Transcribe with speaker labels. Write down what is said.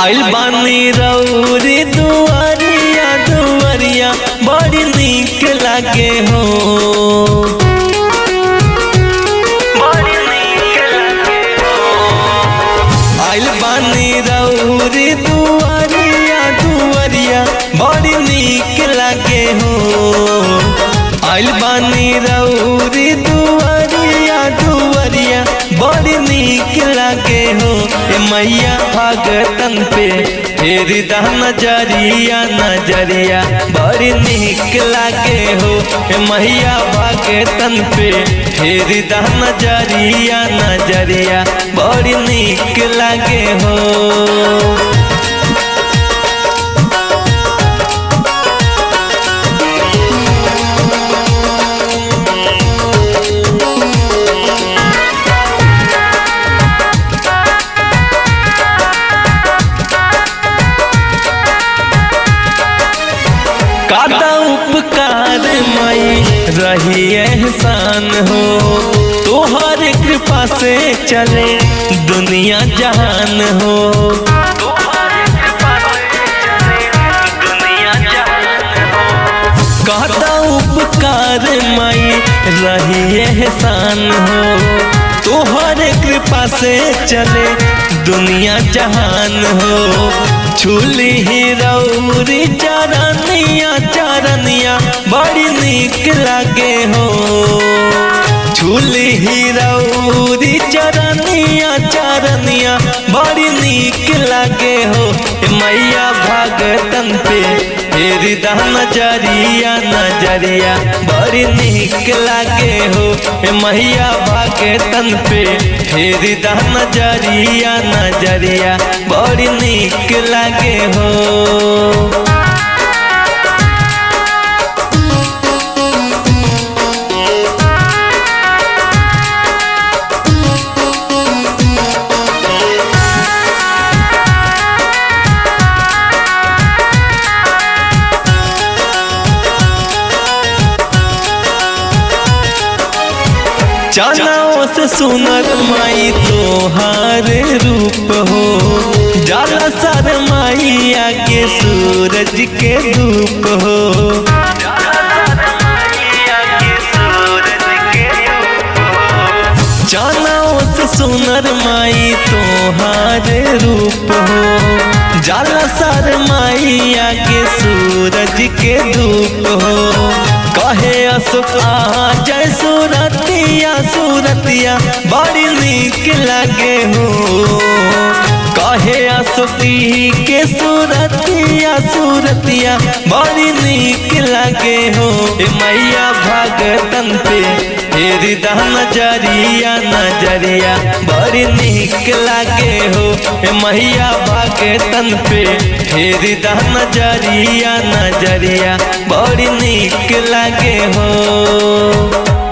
Speaker 1: आइल बानी रउरी दुआरिया दुआरिया बड़ी नीक लागे हो। आइल बानी रउरी दुआरिया दुआरिया बड़ी नीक लागे हो। आइल बानी रउरी दुआरिया दुआरिया बड़ी नीक लागे हो। ए मैया भगतन पे फेरी दा नजरिया नजरिया बड़ी नीक लागे हो। ए मैया भगतन पे फेरी दा नजरिया नजरिया बड़ी नीक लागे हो। कादा उपकार माई रही एहसान हो। तोहर कृपा से चले दुनिया जहान हो। कादा उपकार माई रही एहसान हो। तोहर कृपा से चले दुनिया जहान हो। छूली ही रउरी चरनिया चरनिया बड़ी नीक लागे हो। छूली ही रउरी चरनिया चरनिया बड़ी नीक लागे हो। मैया भगतन पे फेरी दा नजरिया नजरिया बड़ी नीक लागे हो। मैया भगतन पे फेरी दा नजरिया नजरिया बड़ी नीक लागे हो। चनाओं से सुनर माई तोहार रूप हो। जाला सर माई आगे सूरज के धूप हो। चनाओं से सुनर माई तोहार रूप हो। जाला सर माई आगे सूरज के धूप हो। कहे अशोक जय सूरतिया सूरतिया बड़ी नीक लागे हो। कहे अशोक के सूरतिया सूरतिया बड़ी नीक लागे हो। मैया भगतन पे फेरी दा नजरिया नजरिया बड़ी नीक लागे हो। मैया भगतन पे फेरी दा नजरिया नजरिया बड़ी नीक लागे हो।